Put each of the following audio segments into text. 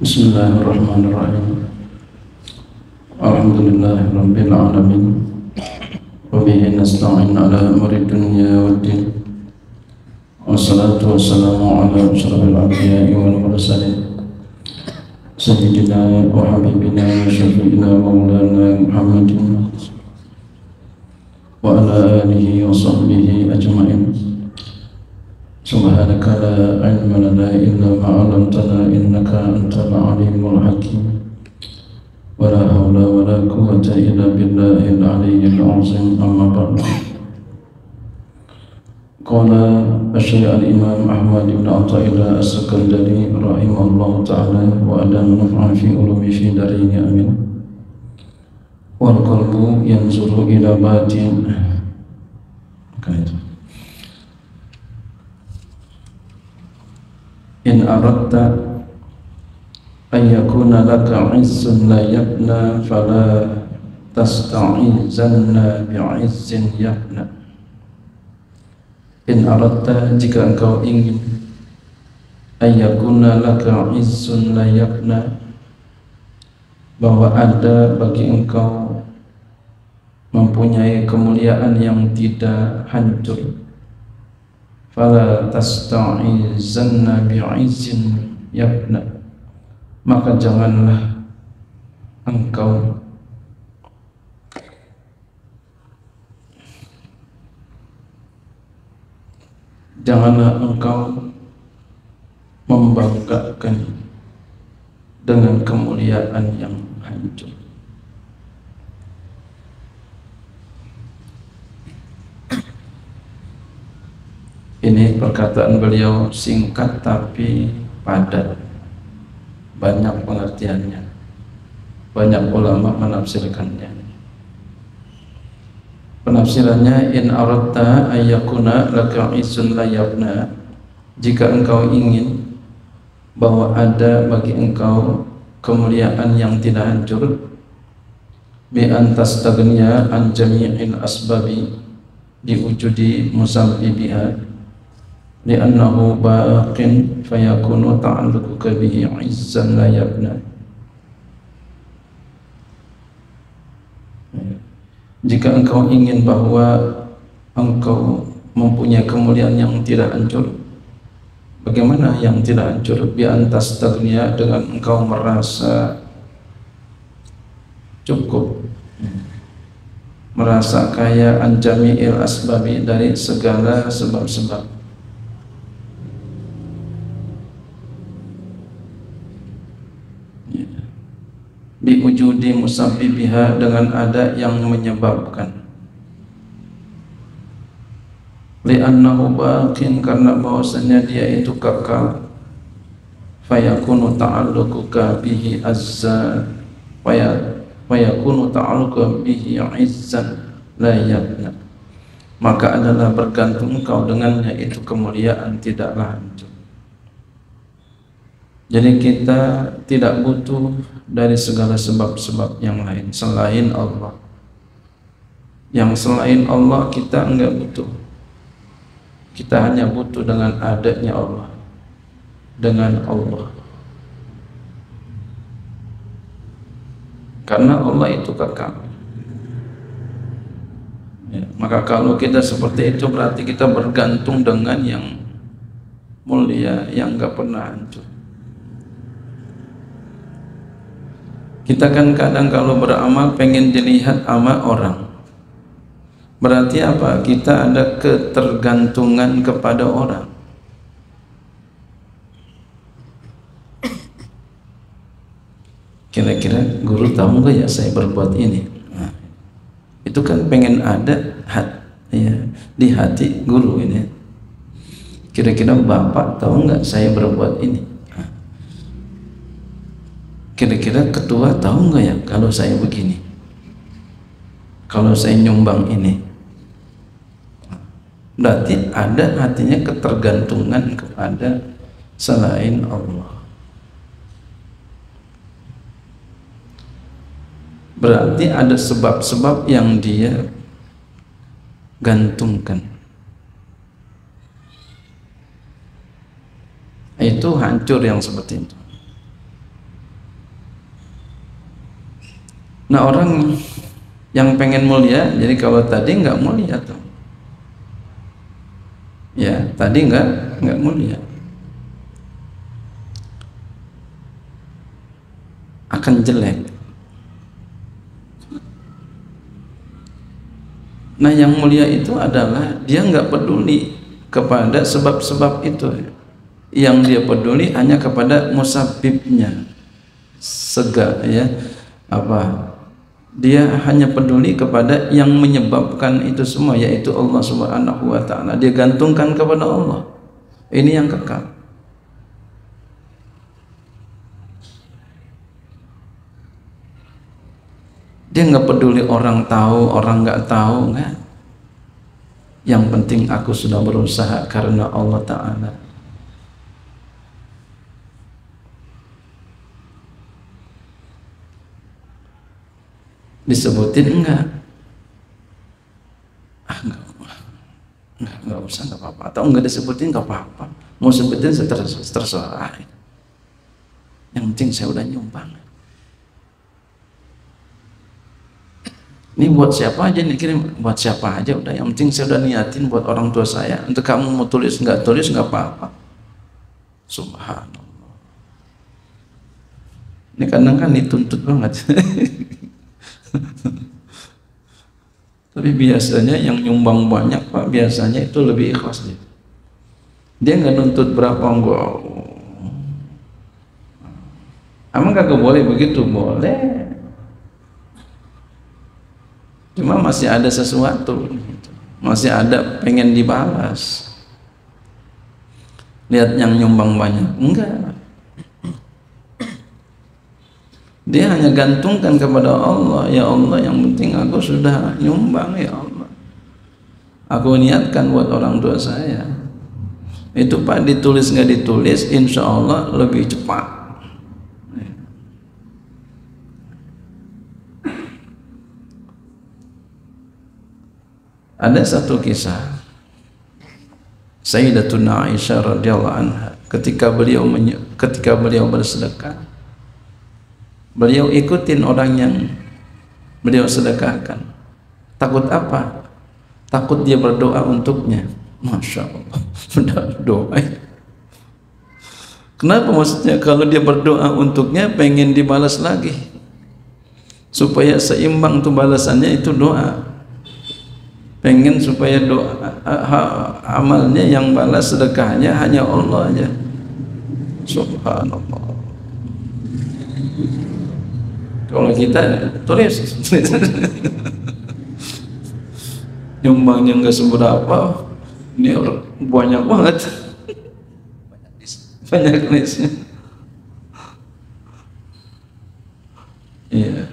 Bismillahirrahmanirrahim. Alhamdulillahirabbil alamin. Wa bihi nasta'in ala umuri dunya waddin. Wassalatu wassalamu ala asyrafil anbiya'i wal mursalin. Sayyidina wa habibina wa syafi'ina maulana Muhammadin wa ala alihi wa sahbihi ajma'in. Subhanaka la ilma lana illa ma 'allamtana innaka antal alimul hakim. Wa la hawla wa la quwwata illa billahil aliyyil azim. Amma ba'du. Qala asy-syaikh al-imam Ahmad ibn Athaillah as-Sakandari rahimahullahu ta'ala wa adama naf'an fi ulumi fi darini amin. Wal qalbu yanzuru ila batin. In aradta an yakuna laka 'izzun la yabna fala tasta'izanna bi'izzin yabna. In aradta, jika engkau ingin, an yakuna laka 'izzun la yabna, bahwa ada bagi engkau mempunyai kemuliaan yang tidak hancur, fala tasta'izanna bi'izzin yabna, maka janganlah engkau membanggakan dengan kemuliaan yang hancur. Ini perkataan beliau singkat tapi padat, banyak pengertiannya, banyak ulama menafsirkannya. Penafsirannya, in aradta ayyakuna laka 'izzun la yabna, jika engkau ingin bahwa ada bagi engkau kemuliaan yang tidak hancur, bi antastaghniya an jami'il asbabi diwujudi musabbibiha, li'annahu baqin fayakunu ta'alluquka bihi 'izzan la yabna. Jika engkau ingin bahwa engkau mempunyai kemuliaan yang tidak hancur, bagaimana yang tidak hancur? Bi antastaghniya, dengan engkau merasa cukup, merasa kaya, an jami'il asbabi, dari segala sebab-sebab. Biwujudi musabbibiha, dengan ada yang menyebabkan. Li'annahu baqin, karena bahwasanya dia itu kekal. Fayakunu ta'alluquka bihi azza fayakunu ta'alluquka bihi 'izzan la yabna, maka adalah bergantung engkau dengannya itu kemuliaan tidaklah hancur. Jadi kita tidak butuh dari segala sebab-sebab yang lain selain Allah. Yang selain Allah kita enggak butuh. Kita hanya butuh dengan adanya Allah, dengan Allah. Karena Allah itu kekal. Ya, maka kalau kita seperti itu berarti kita bergantung dengan yang mulia, yang enggak pernah hancur. Kita kan kadang kalau beramal pengen dilihat sama orang. Berarti apa? Kita ada ketergantungan kepada orang. Kira-kira guru tahu nggak ya saya berbuat ini? Nah, itu kan pengen ada di hati guru ini. Kira-kira bapak tahu nggak saya berbuat ini? Kira-kira ketua tahu nggak ya kalau saya begini, kalau saya nyumbang ini? Berarti ada hatinya ketergantungan kepada selain Allah. Berarti ada sebab-sebab yang dia gantungkan. Itu hancur yang seperti itu. Nah, orang yang pengen mulia, jadi kalau tadi nggak mulia tuh, ya tadi nggak mulia, akan jelek. Nah, yang mulia itu adalah dia nggak peduli kepada sebab-sebab itu, yang dia peduli hanya kepada musabibnya, ya apa, dia hanya peduli kepada yang menyebabkan itu semua, yaitu Allah Subhanahu wa ta'ala. Dia gantungkan kepada Allah, ini yang kekal. Dia nggak peduli orang tahu, orang nggak tahu, nggak. Yang penting aku sudah berusaha karena Allah Ta'ala. Disebutin enggak? Enggak usah, enggak apa-apa. Atau enggak disebutin enggak apa-apa. Mau sebutin terserah. Yang penting saya udah nyumbang. Ini buat siapa aja nih, kirim buat siapa aja udah, yang penting saya udah niatin buat orang tua saya. Untuk kamu mau tulis enggak apa-apa. Subhanallah. Ini kadang kan dituntut banget. Tapi biasanya yang nyumbang banyak, Pak, biasanya itu lebih ikhlas dia. Dia nggak nuntut berapa, enggak. Emang kagak boleh begitu? Boleh. Cuma masih ada sesuatu, masih ada pengen dibalas. Lihat yang nyumbang banyak, enggak. Dia hanya gantungkan kepada Allah, ya Allah, yang penting aku sudah nyumbang, ya Allah. Aku niatkan buat orang tua saya. Itu Pak, ditulis nggak ditulis, insya Allah lebih cepat. Ada satu kisah Sayyidatuna Aisyah radhiyallahu anha, ketika beliau bersedekah, beliau ikutin orang yang beliau sedekahkan. Takut apa? Takut dia berdoa untuknya. Masya Allah, berdoa. Kenapa? Maksudnya kalau dia berdoa untuknya pengen dibalas lagi, supaya seimbang tuh balasannya, itu doa. Pengen supaya doa amalnya yang balas sedekahnya hanya Allah aja. Subhanallah. Kalau kita tulis nyumbangnya nggak seberapa, ini banyak banget, banyak listnya. Iya.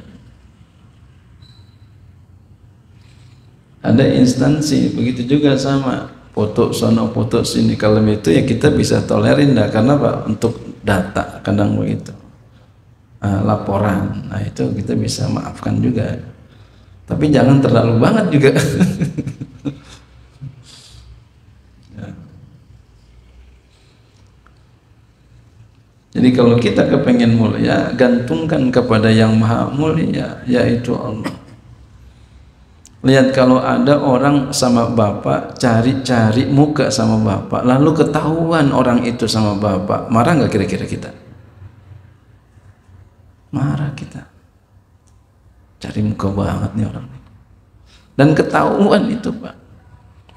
Ada instansi begitu juga, sama foto sono foto sini. Kalau itu ya kita bisa tolerin dah, karena Pak, untuk data kadang begitu, laporan, nah itu kita bisa maafkan juga, tapi jangan terlalu banget juga. Ya. Jadi kalau kita kepengen mulia, gantungkan kepada yang maha mulia, yaitu Allah. Lihat, kalau ada orang sama bapak, cari-cari muka sama bapak, lalu ketahuan orang itu sama bapak, marah nggak kira-kira kita? Marah kita. Cari muka banget nih orang. Dan ketahuan itu, Pak.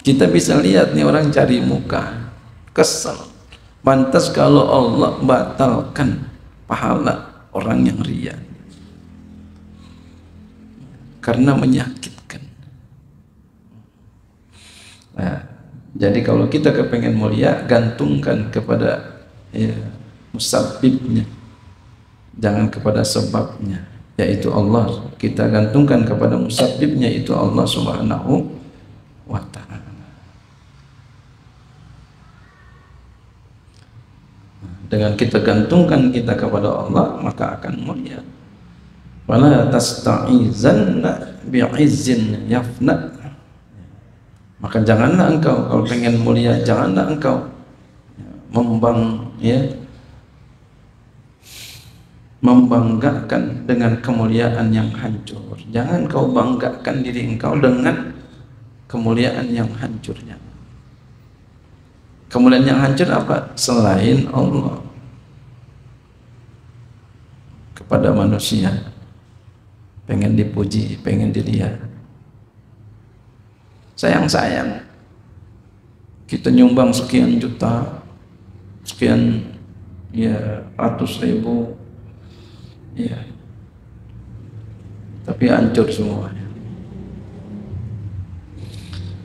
Kita bisa lihat nih orang cari muka, kesel. Pantas kalau Allah batalkan pahala orang yang riya, karena menyakitkan. Nah, jadi kalau kita kepengen mulia, gantungkan kepada musabibnya, jangan kepada sebabnya, yaitu Allah. Kita gantungkan kepada musabibnya, itu Allah Subhanahu wa ta'ala. Dengan kita gantungkan kita kepada Allah, maka akan mulia. Wala tasta'izanna bi'izzin yafna. Maka janganlah engkau, kalau pengen mulia, janganlah engkau membanggakan dengan kemuliaan yang hancur. Jangan kau banggakan diri engkau dengan kemuliaan yang hancurnya. Kemuliaan yang hancur apa? Selain Allah kepada manusia, pengen dipuji, pengen dilihat. Sayang-sayang kita nyumbang sekian juta, sekian ya ratus ribu, ya, tapi hancur semuanya.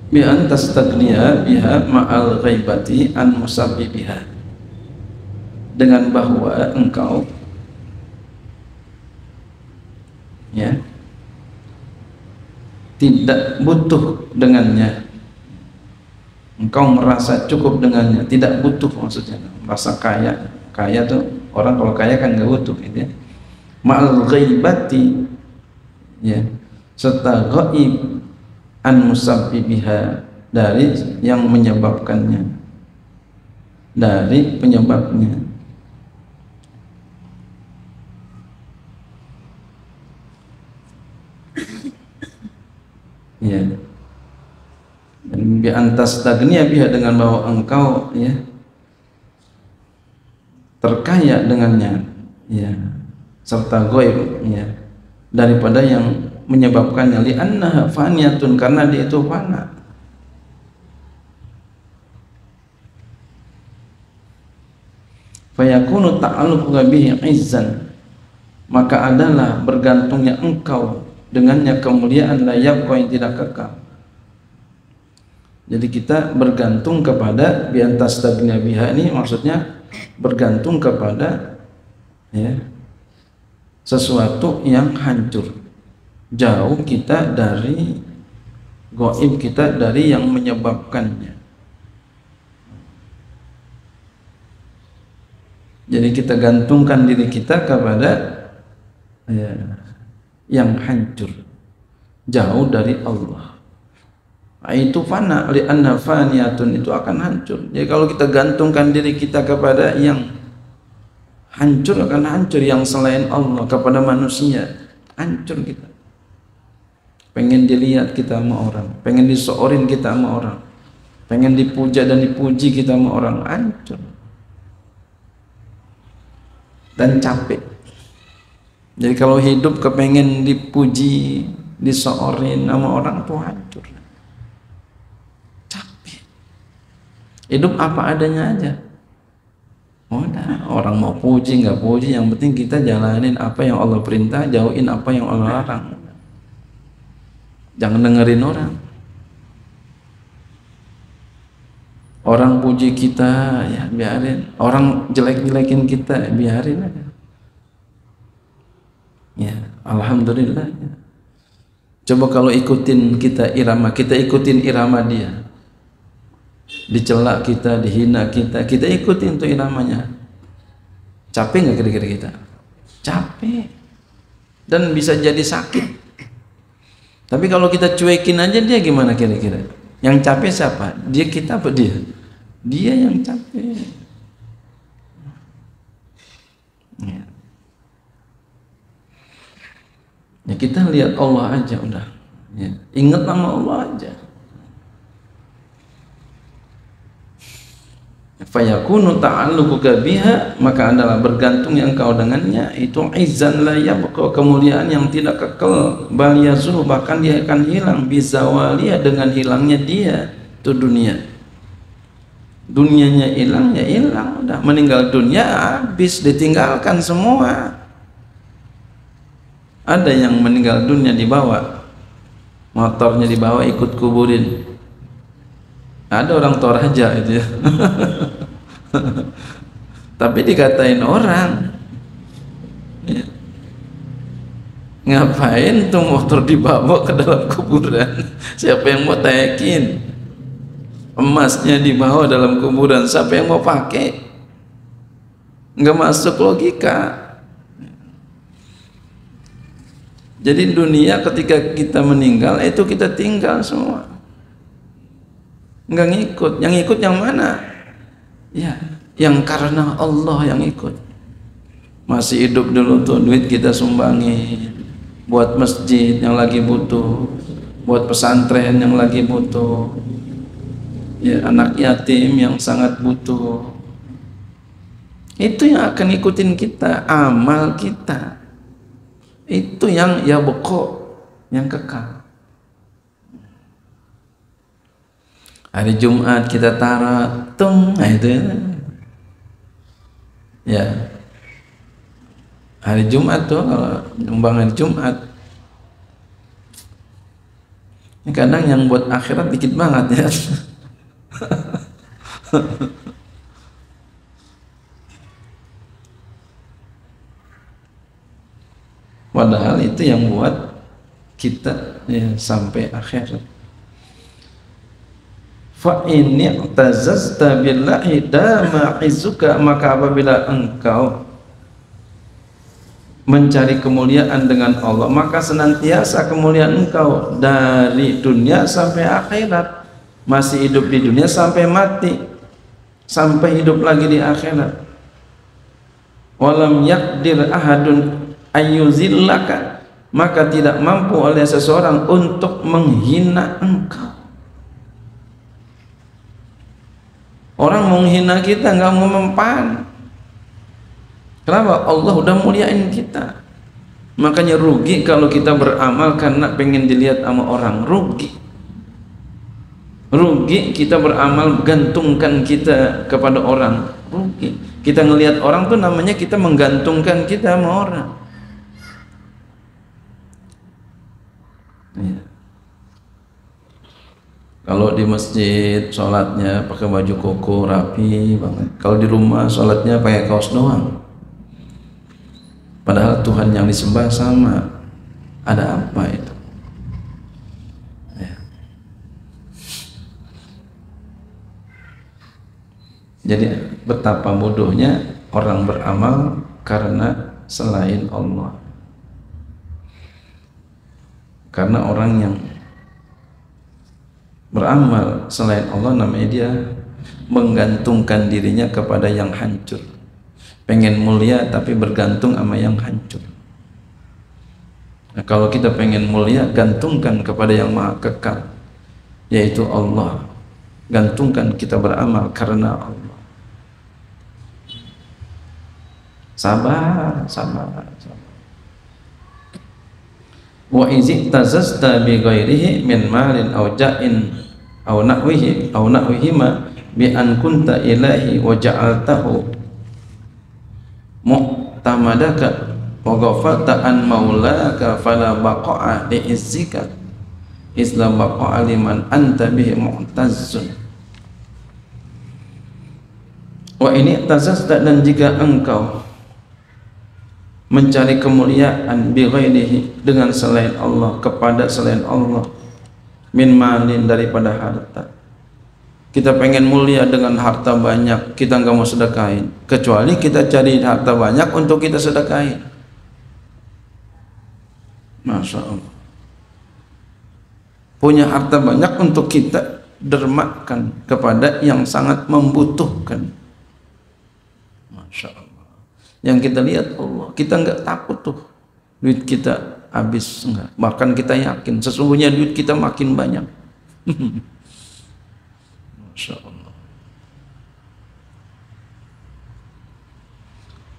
Bi an tastagniya biha ma'al ghaibati an musabbibiha, dengan bahwa engkau ya tidak butuh dengannya, engkau merasa cukup dengannya, tidak butuh, maksudnya merasa kaya. Kaya tuh orang kalau kaya kan nggak butuh gitu ya. Ma'al ghaibati, ya, serta ghaib, an musabbibiha, dari yang menyebabkannya, dari penyebabnya. Ya, dan bi antas tagniya biha, dengan bahwa engkau ya terkaya dengannya, ya, serta ghaib, ya, daripada yang menyebabkannya. Li annaha faniyatun, karena dia itu fana. Fayakunu ta'alluquka bihi izzan, maka adalah bergantungnya engkau dengannya kemuliaan, layak kau yang tidak kekal. Jadi kita bergantung kepada biantas tagnya biha, ini maksudnya bergantung kepada ya sesuatu yang hancur, jauh kita dari gaib, kita dari yang menyebabkannya. Jadi kita gantungkan diri kita kepada ya, yang hancur, jauh dari Allah. Itu fana, li anna faniyatun, itu akan hancur. Jadi kalau kita gantungkan diri kita kepada yang hancur, akan hancur. Yang selain Allah, kepada manusia, hancur kita. Pengen dilihat kita sama orang, pengen disoorin kita sama orang, pengen dipuja dan dipuji kita sama orang, hancur dan capek. Jadi kalau hidup kepengen dipuji, disoorin sama orang tuh hancur, capek. Hidup apa adanya aja. Udah, orang mau puji nggak puji, yang penting kita jalanin apa yang Allah perintah, jauhin apa yang Allah larang. Jangan dengerin orang. Orang puji kita, ya biarin. Orang jelek-jelekin kita, biarin aja. Ya, alhamdulillah. Ya. Coba kalau ikutin kita irama, kita ikutin irama dia. Dicela kita, dihina kita, kita ikutin tuh iramanya. Capek nggak kira-kira kita? Capek. Dan bisa jadi sakit. Tapi kalau kita cuekin aja, dia gimana kira-kira? Yang capek siapa? Dia, kita, apa dia? Dia yang capek. Ya. Ya kita lihat Allah aja udah. Ya. Ingat nama Allah aja. Fayakunu ta'alluquka biha, maka adalah bergantungnya engkau dengannya itu izzan la yabqa, kemuliaan yang tidak kekal, bal yazul, bahkan dia akan hilang, bizawaliya, dengan hilangnya dia itu dunia. Dunianya hilang, ya hilang, udah meninggal dunia habis, ditinggalkan semua. Ada yang meninggal dunia dibawa, motornya dibawa ikut kuburin. Ada orang Toraja itu ya. Tapi dikatain orang, ya, ngapain tuh motor dibawa ke dalam kuburan? Siapa yang mau tayakin? Emasnya dibawa dalam kuburan, siapa yang mau pakai? Nggak masuk logika. Jadi dunia ketika kita meninggal itu kita tinggal semua, nggak ngikut. Yang ikut yang mana? Ya, yang karena Allah yang ikut. Masih hidup dulu tuh duit kita sumbangin buat masjid yang lagi butuh, buat pesantren yang lagi butuh, ya, anak yatim yang sangat butuh. Itu yang akan ikutin kita, amal kita. Itu yang ya beko, yang kekal. Hari Jumat kita taruh tung, nah itu ya. Hari Jumat tuh kalau nyumbang hari Jumat, kadang yang buat akhirat dikit banget ya. Padahal itu yang buat kita ya, sampai akhirat. Fa inni i'tazazta billahi dama izuka, maka apabila engkau mencari kemuliaan dengan Allah, maka senantiasa kemuliaan engkau dari dunia sampai akhirat. Masih hidup di dunia sampai mati, sampai hidup lagi di akhirat. Walam yakdir ahadun ayyuzillaka, maka tidak mampu oleh seseorang untuk menghina engkau. Orang menghina kita nggak mau mempan. Kenapa? Allah udah muliain kita. Makanya rugi kalau kita beramal karena pengen dilihat sama orang. Rugi. Rugi kita beramal gantungkan kita kepada orang. Rugi. Kita ngelihat orang tuh namanya kita menggantungkan kita sama orang. Ya. Kalau di masjid sholatnya pakai baju koko rapi banget. Kalau di rumah sholatnya pakai kaos doang. Padahal Tuhan yang disembah sama. Ada apa itu? Ya. Jadi betapa bodohnya orang beramal karena selain Allah. Karena orang yang beramal selain Allah namanya dia menggantungkan dirinya kepada yang hancur. Pengen mulia tapi bergantung sama yang hancur. Nah, kalau kita pengen mulia, gantungkan kepada yang maha kekal, yaitu Allah. Gantungkan kita beramal karena Allah. Sabar, sabar, sabar. Wa izi tazasta bi ghairihi min malin aw ja'in aw nahwihima bi an kunta ilahi wa ja'altahu mu'tamadaka wa ghafalta an maulaka fala baqa'a li izzika isla baqa'a liman anta bihi mu'tazzun. Wa ini tazasta, dan jika engkau mencari kemuliaan bi ghairihi dengan selain Allah, kepada selain Allah, min malin daripada harta. Kita pengen mulia dengan harta banyak, kita nggak mau sedekahin, kecuali kita cari harta banyak untuk kita sedekahin. Masya Allah. Punya harta banyak untuk kita dermakan kepada yang sangat membutuhkan. Masya Allah. Yang kita lihat Allah, kita nggak takut tuh duit kita habis, enggak. Bahkan kita yakin sesungguhnya duit kita makin banyak. Masya Allah.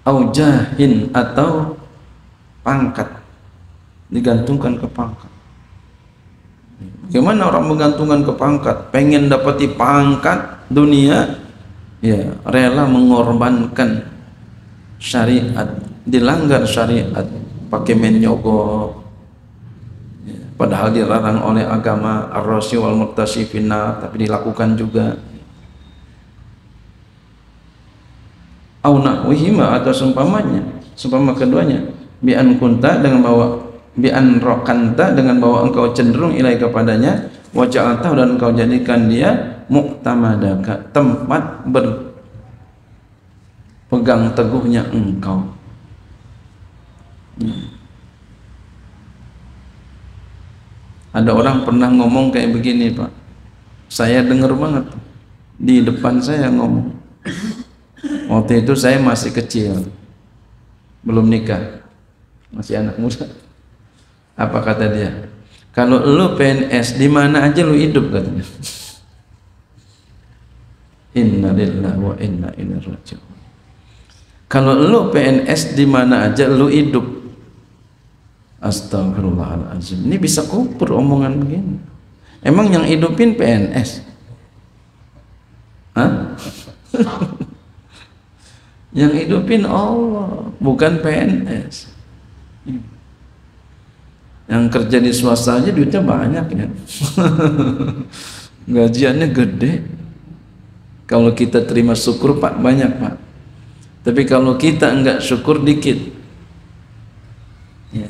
Aujahin, atau pangkat, digantungkan ke pangkat. Bagaimana orang menggantungkan ke pangkat? Pengen dapati pangkat dunia, ya rela mengorbankan syariat, dilanggar syariat, pakai menyogok, ya, padahal dilarang oleh agama, ar-rasi wal murtasifina, tapi dilakukan juga. Au nahwihima, atau seumpamanya, seumpama keduanya, bi an kunta, dengan bahwa bi an rokanta, dengan bahwa engkau cenderung ilai kepadanya, wa ja'altahu, dan engkau jadikan dia mu'tamadaka, tempat berpegang teguhnya engkau. Ada orang pernah ngomong kayak begini, Pak, saya dengar banget di depan saya ngomong. Waktu itu saya masih kecil, belum nikah, masih anak muda. Apa kata dia? Kalau lu PNS, di mana aja lu hidup katanya. Inna lillahi wa inna ilaihi raji'un. Kalau lu PNS, di mana aja lu hidup. Astagfirullahaladzim. Ini bisa kubur omongan begini. Emang yang hidupin PNS? Hah? Yang hidupin Allah, bukan PNS. Yang kerja di swasta aja duitnya banyak ya. Gajiannya gede. Kalau kita terima syukur Pak, banyak Pak. Tapi kalau kita enggak syukur, dikit ya.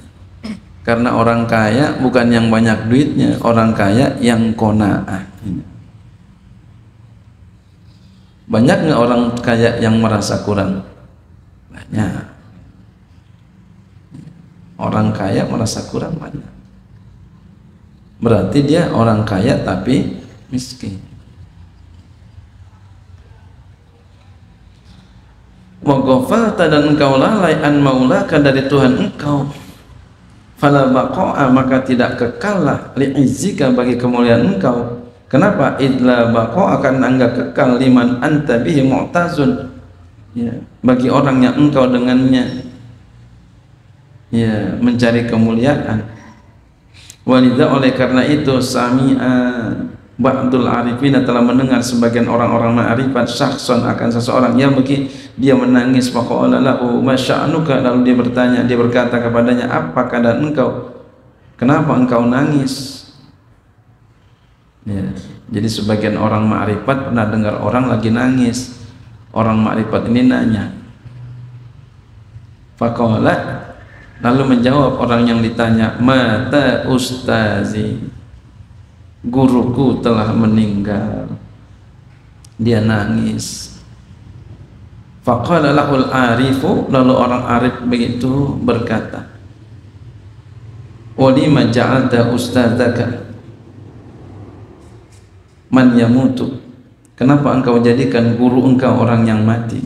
Karena orang kaya bukan yang banyak duitnya, orang kaya yang qanaah. Banyak nggak orang kaya yang merasa kurang? Banyak. Orang kaya merasa kurang banyak. Berarti dia orang kaya tapi miskin. Wa ghafalta, dan engkau lalai an maulaka, dari Tuhan engkau. Fala baqa'a, maka tidak kekallah li'izzika, bagi kemuliaan engkau. Kenapa? Idla baqa'a, akan enggak kekal, liman anta bihi mu'tazun, ya, bagi orang yang engkau dengannya ya mencari kemuliaan. Walidha, oleh karena itu, sami'a ba'dul arifin, telah mendengar sebagian orang-orang ma'rifat, syakhsan, akan seseorang yang bagi dia menangis. Faqala lahu ma sya'nuka, lalu dia bertanya, dia berkata kepadanya, apa keadaan engkau, kenapa engkau nangis? Ya, jadi sebagian orang ma'rifat pernah dengar orang lagi nangis. Orang ma'rifat ini nanya. Faqala, lalu menjawab orang yang ditanya, mata ustazi, guruku telah meninggal. Dia nangis. Faqala lahul arifu, lalu orang arif begitu berkata, walima ja'alta ustadzaka man yamutu, kenapa engkau jadikan guru engkau orang yang mati?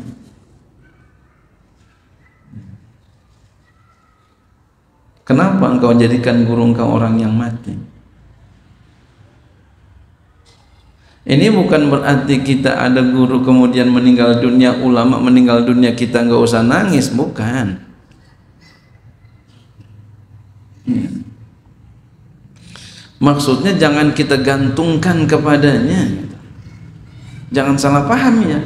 Kenapa engkau jadikan guru engkau orang yang mati? Ini bukan berarti kita ada guru kemudian meninggal dunia, ulama meninggal dunia, kita nggak usah nangis, bukan. Maksudnya jangan kita gantungkan kepadanya, jangan salah paham ya.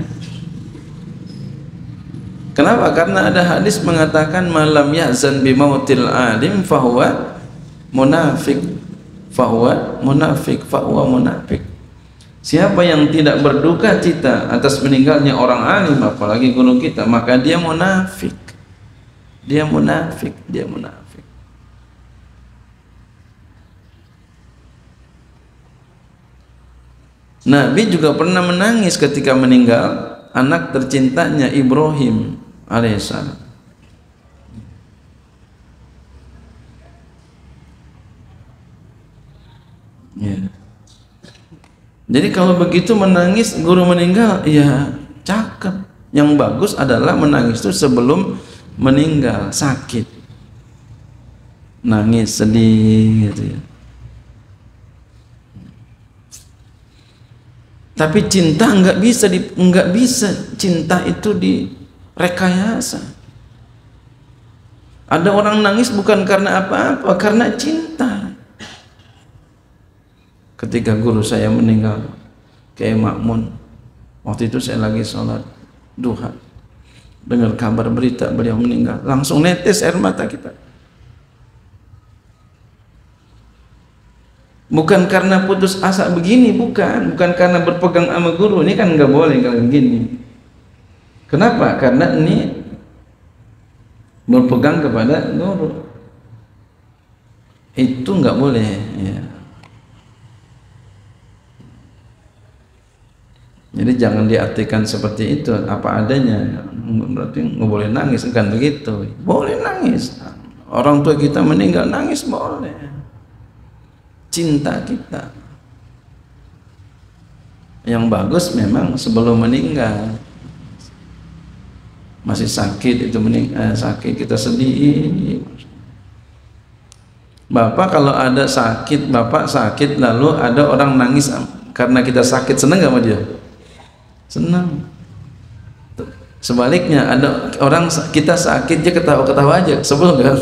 Kenapa? Karena ada hadis mengatakan malam ya'zan bimautil alim fahuwa munafik, fahuwa munafik, fahuwa munafik. Siapa yang tidak berduka cita atas meninggalnya orang alim, apalagi guru kita, maka dia munafik. Dia munafik, dia munafik. Nabi juga pernah menangis ketika meninggal anak tercintanya Ibrahim alaihissalam. Ya. Jadi kalau begitu menangis guru meninggal, ya cakep. Yang bagus adalah menangis itu sebelum meninggal, sakit, nangis sedih gitu ya. Tapi cinta nggak bisa cinta itu direkayasa. Ada orang nangis bukan karena apa-apa, karena cinta. Ketika guru saya meninggal, Kiai Makmun, waktu itu saya lagi sholat duha, dengar kabar berita beliau meninggal, langsung netes air mata kita. Bukan karena putus asa begini, bukan karena berpegang sama guru, ini kan nggak boleh kalau begini. Kenapa? Karena ini berpegang kepada guru, itu nggak boleh ya. Jadi jangan diartikan seperti itu, apa adanya. Berarti nggak boleh nangis, kan begitu. Boleh nangis, orang tua kita meninggal, nangis boleh. Cinta kita yang bagus memang sebelum meninggal. masih sakit itu mending sakit kita sedih. Bapak kalau ada sakit, bapak sakit lalu ada orang nangis karena kita sakit, senang gak sama dia? Senang. Sebaliknya ada orang kita sakit dia ketawa-ketawa aja, sebel gak?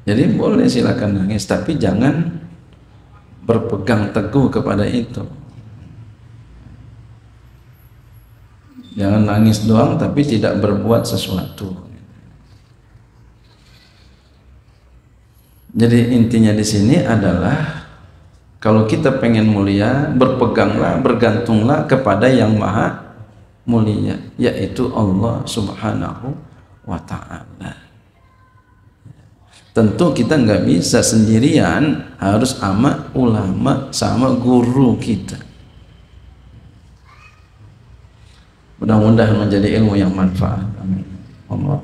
Jadi boleh silakan nangis, tapi jangan berpegang teguh kepada itu. Jangan nangis doang tapi tidak berbuat sesuatu. Jadi intinya di sini adalah kalau kita pengen mulia, berpeganglah, bergantunglah kepada yang maha mulia, yaitu Allah Subhanahu wa ta'ala. Tentu kita nggak bisa sendirian, harus sama ulama, sama guru kita. Mudah-mudahan menjadi ilmu yang manfaat. Amin. Allah.